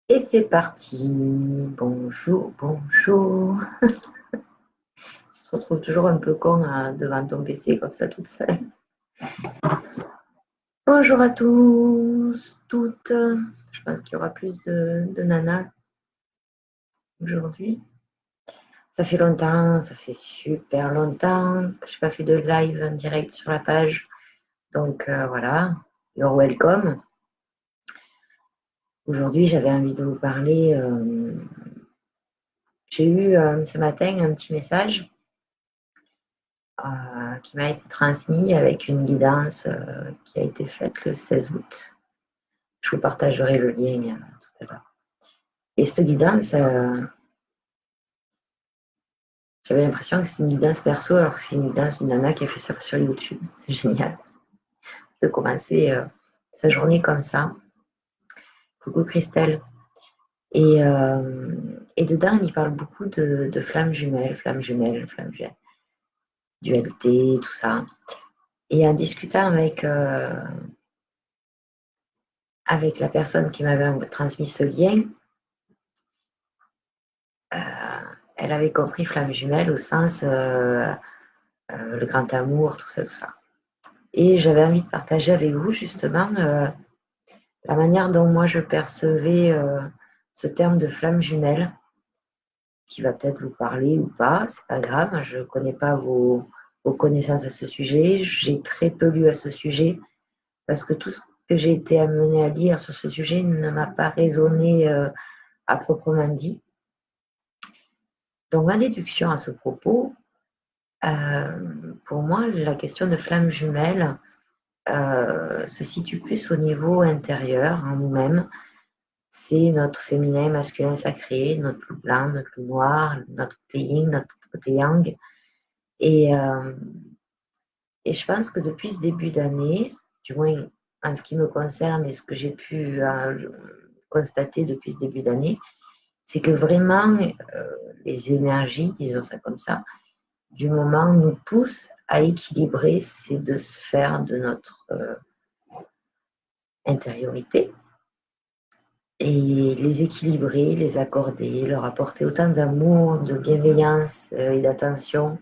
Et c'est parti. Bonjour, bonjour. Je te retrouve toujours un peu con devant ton PC comme ça toute seule. Bonjour à tous, toutes. Je pense qu'il y aura plus de nanas aujourd'hui. Ça fait longtemps, ça fait super longtemps que je n'ai pas fait de live en direct sur la page. Donc voilà, you're welcome. Aujourd'hui, j'avais envie de vous parler. J'ai eu ce matin un petit message qui m'a été transmis avec une guidance qui a été faite le 16 août. Je vous partagerai le lien tout à l'heure. Et cette guidance, j'avais l'impression que c'est une guidance perso, alors que c'est une guidance d'une nana qui a fait ça sur YouTube. C'est génial de commencer sa journée comme ça. Coucou Christelle. Et dedans, il parle beaucoup de flammes jumelles, dualité, tout ça. Et en discutant avec la personne qui m'avait transmis ce lien, elle avait compris flamme jumelle au sens le grand amour, tout ça, tout ça. Et j'avais envie de partager avec vous justement la manière dont moi je percevais ce terme de flamme jumelle, qui va peut-être vous parler ou pas, c'est pas grave, je ne connais pas vos connaissances à ce sujet, j'ai très peu lu à ce sujet, parce que tout ce que j'ai été amenée à lire sur ce sujet ne m'a pas résonné à proprement dit. Donc ma déduction à ce propos, pour moi, la question de flamme jumelle se situe plus au niveau intérieur, en nous-mêmes. C'est notre féminin, masculin sacré, notre loup blanc, notre loup noir, notre côté yin, notre côté yang. Et je pense que depuis ce début d'année, du moins en ce qui me concerne et ce que j'ai pu constater depuis ce début d'année, c'est que vraiment les énergies, disons ça comme ça, du moment nous poussent à équilibrer ces deux sphères de notre intériorité et les équilibrer, les accorder, leur apporter autant d'amour, de bienveillance et d'attention.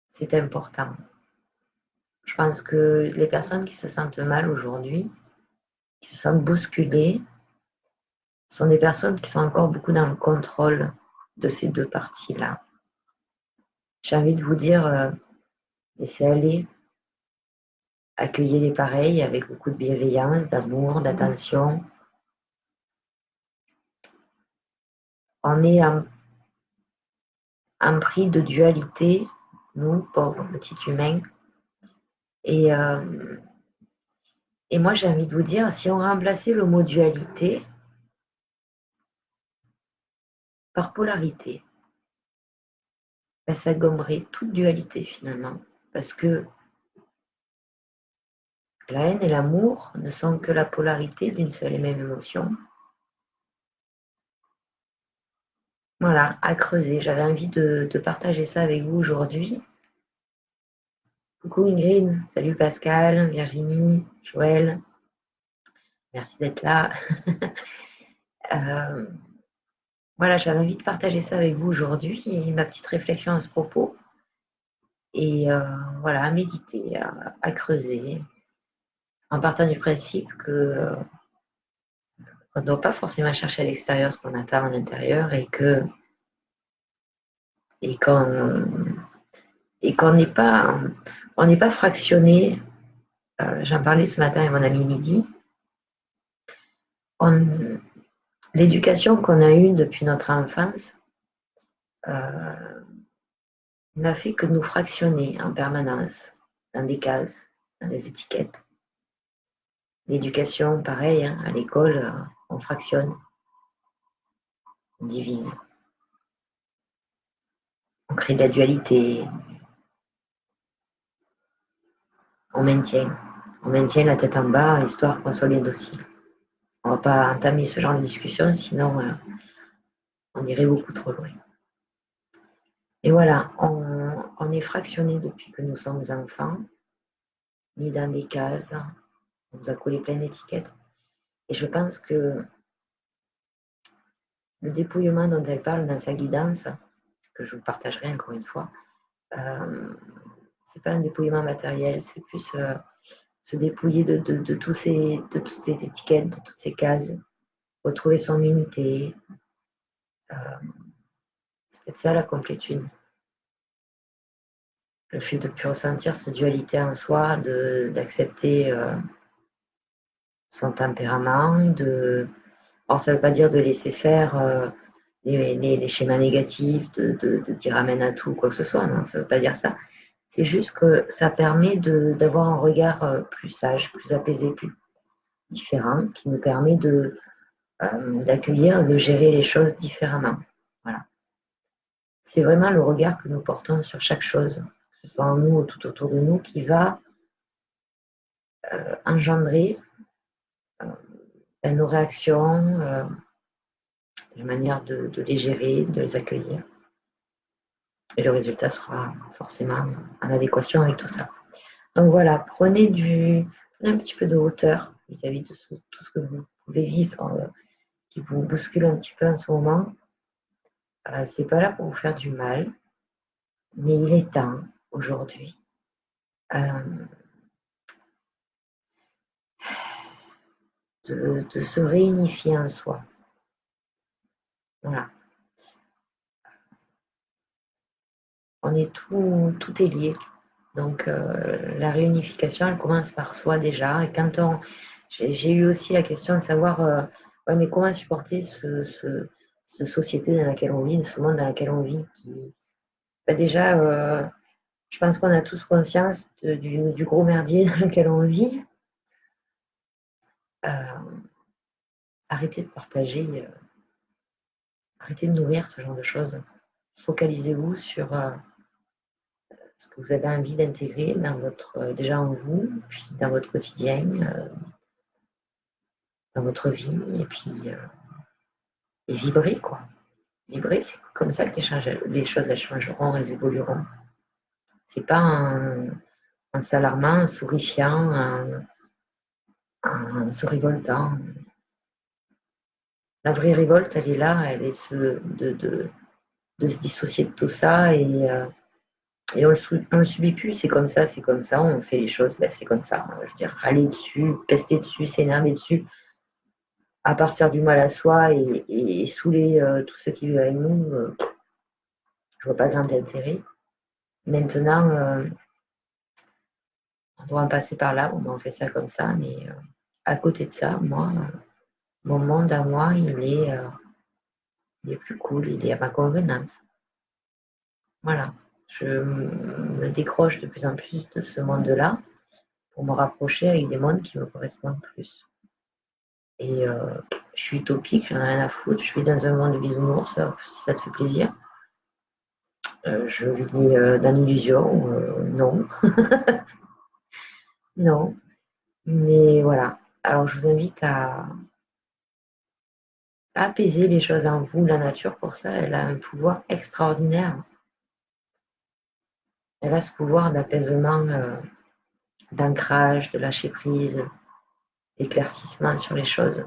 C'est important. Je pense que les personnes qui se sentent mal aujourd'hui, qui se sentent bousculées, sont des personnes qui sont encore beaucoup dans le contrôle de ces deux parties-là. J'ai envie de vous dire, laissez aller, accueillez les pareils avec beaucoup de bienveillance, d'amour, d'attention. On est en prix de dualité, nous, pauvres petits humains. Et moi, j'ai envie de vous dire, si on remplaçait le mot dualité par polarité, ben, ça gommerait toute dualité finalement. Parce que la haine et l'amour ne sont que la polarité d'une seule et même émotion. Voilà, à creuser. J'avais envie de partager ça avec vous aujourd'hui. Coucou Ingrid, salut Pascal, Virginie, Joël. Merci d'être là. Voilà, j'avais envie de partager ça avec vous aujourd'hui et ma petite réflexion à ce propos. Et voilà, à méditer, à creuser, en partant du principe que on ne doit pas forcément chercher à l'extérieur ce qu'on attend à l'intérieur et qu'on n'est pas fractionné. J'en parlais ce matin avec mon ami Lydie. L'éducation qu'on a eue depuis notre enfance n'a fait que nous fractionner en permanence dans des cases, dans des étiquettes. L'éducation, pareil, hein, à l'école, on fractionne, on divise, on crée de la dualité, on maintient la tête en bas, histoire qu'on soit bien docile. On ne va pas entamer ce genre de discussion, sinon on irait beaucoup trop loin. Et voilà, on est fractionné depuis que nous sommes enfants, mis dans des cases, On nous a collé plein d'étiquettes. Et je pense que le dépouillement dont elle parle dans sa guidance, que je vous partagerai encore une fois, c'est pas un dépouillement matériel, c'est plus se dépouiller de toutes ces étiquettes, de toutes ces cases, retrouver son unité. C'est peut-être ça la complétude. Le fait de plus ressentir cette dualité en soi, d'accepter son tempérament, alors ça ne veut pas dire de laisser faire les schémas négatifs, de dire amène à tout, quoi que ce soit, non, ça ne veut pas dire ça. C'est juste que ça permet d'avoir un regard plus sage, plus apaisé, plus différent, qui nous permet d'accueillir, de gérer les choses différemment. Voilà. C'est vraiment le regard que nous portons sur chaque chose, que ce soit en nous ou tout autour de nous, qui va engendrer nos réactions, la manière de les gérer, de les accueillir. Et le résultat sera forcément en adéquation avec tout ça. Donc voilà, prenez un petit peu de hauteur vis-à-vis de tout ce que vous pouvez vivre, qui vous bouscule un petit peu en ce moment. C'est pas là pour vous faire du mal, mais il est temps aujourd'hui de se réunifier en soi. Voilà. On est tout est lié. Donc la réunification, elle commence par soi déjà. Et quand j'ai eu aussi la question de savoir, ouais, mais comment supporter cette société dans laquelle on vit, ce monde dans lequel on vit, déjà, je pense qu'on a tous conscience du gros merdier dans lequel on vit. Arrêtez de partager, arrêtez de nourrir ce genre de choses. Focalisez-vous sur ce que vous avez envie d'intégrer déjà en vous, puis dans votre quotidien, dans votre vie, et vibrer, quoi. Vibrer, c'est comme ça que les choses elles changeront, elles évolueront. C'est pas en s'alarmant, en sourifiant, en se révoltant. La vraie révolte, elle est là, elle est de se dissocier de tout ça et on le subit plus, c'est comme ça, on fait les choses, c'est comme ça. Je veux dire, râler dessus, pester dessus, s'énerver dessus, à partir du mal à soi et saouler tous ceux qui vivent avec nous, je vois pas grand intérêt. Maintenant, on doit en passer par là, on fait ça comme ça, mais à côté de ça, moi, mon monde à moi, il est plus cool, il est à ma convenance. Voilà. Je me décroche de plus en plus de ce monde-là pour me rapprocher avec des mondes qui me correspondent plus. Et je suis utopique, j'en ai rien à foutre, je vis dans un monde de bisounours, si ça te fait plaisir. Je vis dans l'illusion, non. Non. Mais voilà. Alors je vous invite à apaiser les choses en vous. La nature, pour ça, elle a un pouvoir extraordinaire. Elle a ce pouvoir d'apaisement, d'ancrage, de lâcher prise, d'éclaircissement sur les choses.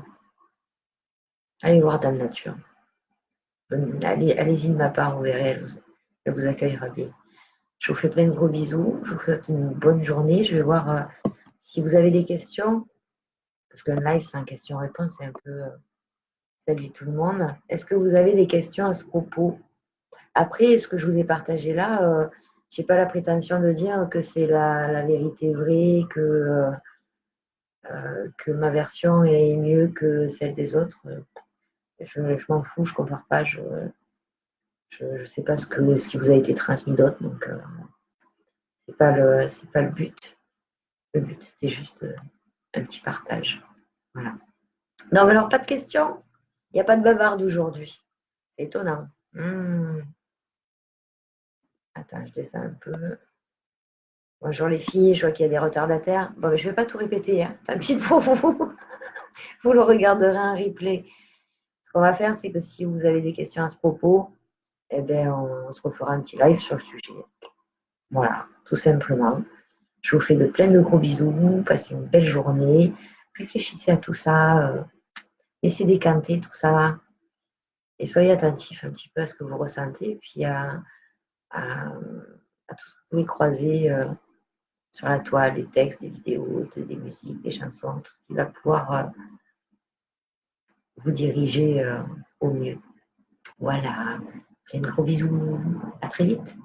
Allez voir Dame Nature. Allez-y de ma part, vous verrez, elle vous accueillera bien. Je vous fais plein de gros bisous. Je vous souhaite une bonne journée. Je vais voir si vous avez des questions. Parce qu'un live sans question-réponse, c'est un peu salut tout le monde. Est-ce que vous avez des questions à ce propos? Après, ce que je vous ai partagé là, je n'ai pas la prétention de dire que c'est la vérité vraie, que ma version est mieux que celle des autres. Je m'en fous, je ne compare pas. Je ne sais pas ce qui vous a été transmis d'autre, donc c'est pas le but. Le but, c'était juste un petit partage. Voilà. Non, mais alors, pas de questions. Il n'y a pas de bavarde aujourd'hui. C'est étonnant. Attends, je descends un peu. Bonjour les filles, je vois qu'il y a des retardataires. Bon, mais je ne vais pas tout répéter, hein. Tant pis pour vous. Vous le regarderez en replay. Ce qu'on va faire, c'est que si vous avez des questions à ce propos, eh bien, on se refera un petit live sur le sujet. Voilà, tout simplement. Je vous fais plein de gros bisous, passez une belle journée, réfléchissez à tout ça, laissez décanter tout ça et soyez attentifs un petit peu à ce que vous ressentez et puis à, à tout ce que vous pouvez croiser sur la toile, des textes, des vidéos, des musiques, des chansons, tout ce qui va pouvoir vous diriger au mieux. Voilà, plein de gros bisous, à très vite.